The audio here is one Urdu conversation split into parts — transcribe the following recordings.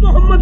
محمد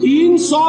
300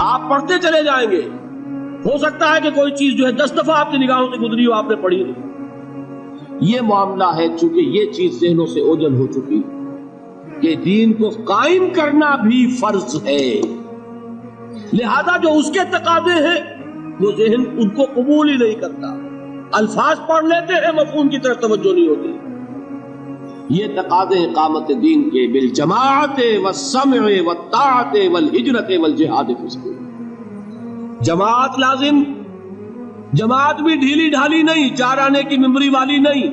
آپ پڑھتے چلے جائیں گے، ہو سکتا ہے کہ کوئی چیز جو ہے 10 دفعہ آپ کی نگاہوں سے گزری ہو، آپ نے پڑھی نہیں۔ یہ معاملہ ہے، چونکہ یہ چیز ذہنوں سے اوجھل ہو چکی کہ دین کو قائم کرنا بھی فرض ہے، لہذا جو اس کے تقاضے ہیں وہ ذہن ان کو قبول ہی نہیں کرتا، الفاظ پڑھ لیتے ہیں، مفہوم کی طرف توجہ نہیں ہوتی۔ یہ تقاضے اقامت دین کے بالجماعت والسمع والطاعت والہجرت والجہاد فی سبیل اللہ۔ جماعت لازم، جماعت بھی ڈھیلی ڈھالی نہیں، 4 آنے کی ممبری والی نہیں،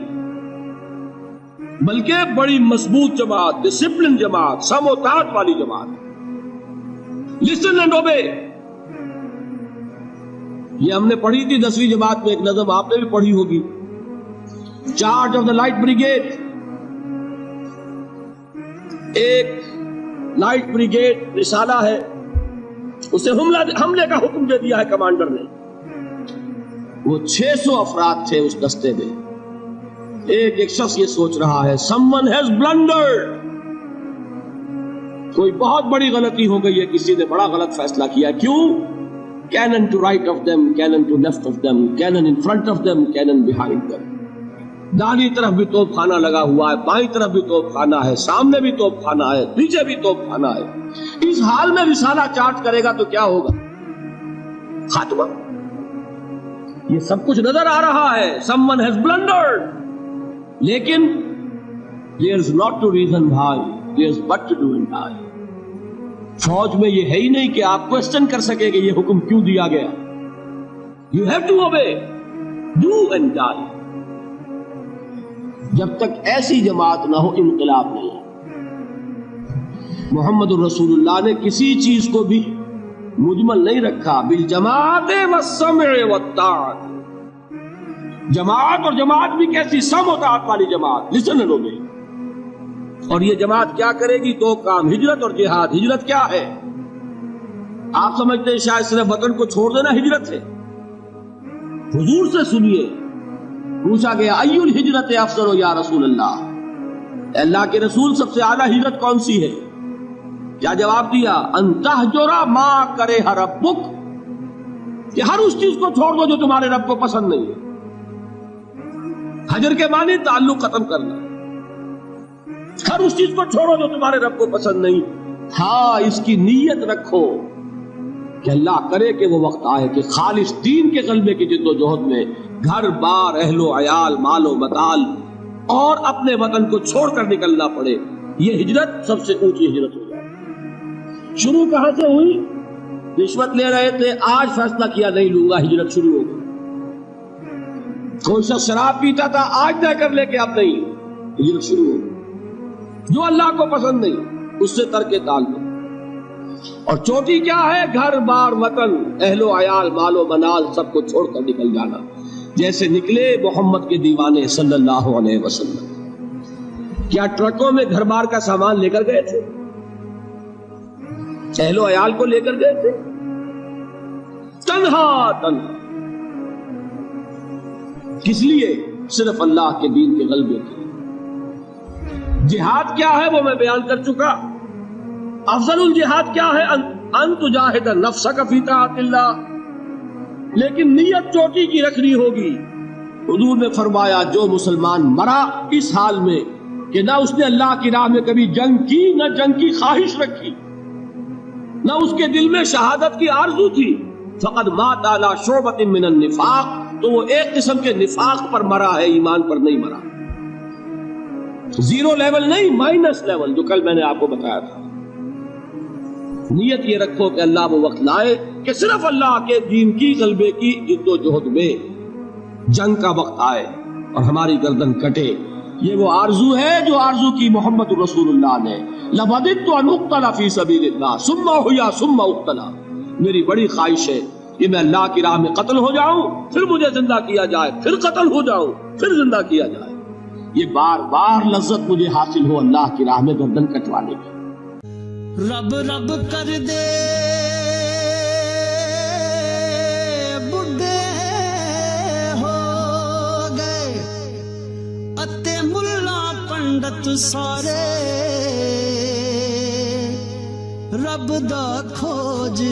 بلکہ بڑی مضبوط جماعت، ڈسپلن جماعت، سم و طاعت والی جماعت۔ لسن اینڈ اوبے، یہ ہم نے پڑھی تھی 10ویں جماعت میں، ایک نظم آپ نے بھی پڑھی ہوگی، charge of the light brigade. ایک لائٹ بریگیڈ رسالہ ہے، اسے حملے کا حکم دے دیا ہے کمانڈر نے۔ وہ 600 افراد تھے اس دستے میں۔ ایک شخص یہ سوچ رہا ہے someone has blundered، کوئی بہت بڑی غلطی ہو گئی ہے، کسی نے بڑا غلط فیصلہ کیا۔ کیوں؟ cannon to right of them, cannon to left of them, cannon in front of them, cannon behind them۔ داہنی طرف بھی توپ خانہ لگا ہوا ہے، بائیں طرف بھی توپ خانہ ہے، سامنے بھی توپ خانہ ہے، پیچھے بھی توپ خانہ ہے۔ اس حال میں رسالہ چارج کرے گا تو کیا ہوگا؟ خاتمہ۔ یہ سب کچھ نظر آ رہا ہے، someone has blundered، لیکن there's not to reason why، there's but to do and die۔ فوج میں یہ ہے ہی نہیں کہ آپ کوسچن کر سکے کہ یہ حکم کیوں دیا گیا۔ You have to obey، do and die۔ جب تک ایسی جماعت نہ ہو انقلاب نہیں ہے۔ محمد الرسول اللہ نے کسی چیز کو بھی مجمل نہیں رکھا، بالجماعت والسمع والطاعت۔ جماعت، اور جماعت بھی کیسی؟ سم و طاعت والی جماعت، لسن اینڈ اوبے۔ اور یہ جماعت کیا کرے گی؟ 2 کام، ہجرت اور جہاد۔ ہجرت کیا ہے؟ آپ سمجھتے ہیں شاید صرف وطن کو چھوڑ دینا ہجرت ہے؟ حضور سے سنیے، پوچھا گیا ای الہجرت افضل یا رسول اللہ، اللہ کے رسول سب سے اعلیٰ ہجرت کون سی ہے؟ کیا جواب دیا؟ ان تہجر ما کرہ ربک، کہ ہر اس چیز کو چھوڑ دو جو تمہارے رب کو پسند نہیں ہے۔ حجر کے معنی تعلق ختم کرنا، ہر اس چیز کو چھوڑو جو تمہارے رب کو پسند نہیں۔ ہاں، اس کی نیت رکھو کہ اللہ کرے کہ وہ وقت آئے کہ خالص دین کے غلبے کی جد و جہد میں گھر بار، اہل و عیال، مال و متال اور اپنے وطن کو چھوڑ کر نکلنا پڑے۔ یہ ہجرت سب سے اونچی ہجرت ہو جائے۔ شروع کہاں سے ہوئی؟ رشوت لے رہے تھے، آج فیصلہ کیا نہیں لوں گا، ہجرت شروع ہو گئی۔ کوئی شخص شراب پیتا تھا، آج طے کر لے کہ اب نہیں، ہجرت شروع ہو گئی۔ جو اللہ کو پسند نہیں اس سے ترک تعلق۔ اور چوٹی کیا ہے؟ گھر بار، وطن، اہل و عیال، مال و منال سب کو چھوڑ کر نکل جانا، جیسے نکلے محمد کے دیوانے صلی اللہ علیہ وسلم۔ کیا ٹرکوں میں گھر بار کا سامان لے کر گئے تھے؟ اہل و عیال کو لے کر گئے تھے؟ تنہا تنہا، کس لیے؟ صرف اللہ کے دین کے غلبے کے۔ جہاد کیا ہے وہ میں بیان کر چکا۔ افضل الجہاد کیا ہے؟ ان تجاہد نفسک فی طاعت اللہ، لیکن نیت چوٹی کی رکھنی ہوگی۔ حضور نے فرمایا جو مسلمان مرا اس حال میں کہ نہ اس نے اللہ کی راہ میں کبھی جنگ کی، نہ جنگ کی خواہش رکھی، نہ اس کے دل میں شہادت کی آرزو تھی، فقد مات علی شعبۃ من النفاق، تو وہ ایک قسم کے نفاق پر مرا ہے، ایمان پر نہیں مرا۔ 0 لیول نہیں، مائنس لیول، جو کل میں نے آپ کو بتایا تھا۔ نیت یہ رکھو کہ اللہ وہ وقت لائے کہ صرف اللہ کے دین کی غلبے کی جد و جہد میں جنگ کا وقت آئے اور ہماری گردن کٹے۔ یہ وہ آرزو ہے جو آرزو کی محمد رسول اللہ نے، لَوَدِدْتُ أَنْ أُقْتَلَ فِي سَبِيلِ اللَّهِ ثُمَّ أُحْيَا ثُمَّ أُقْتَلَ، میری بڑی خواہش ہے کہ میں اللہ کی راہ میں قتل ہو جاؤں، پھر مجھے زندہ کیا جائے، پھر قتل ہو جاؤں، پھر زندہ کیا جائے۔ یہ بار بار لذت مجھے حاصل ہو اللہ کی راہ میں گردن کٹوانے کی۔ رب رب کر دے بڈھے ہو گئے اتے ملا پنڈت سارے، ਰੱਬ ਦਾ ਖੋਜ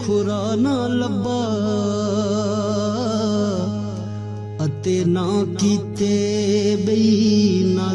ਖੁਰਾ ਨਾ ਲੱਭਾ ਅਤੇ ਨਾ ਕੀਤੇ ਬੇਈਮਾਨੀ।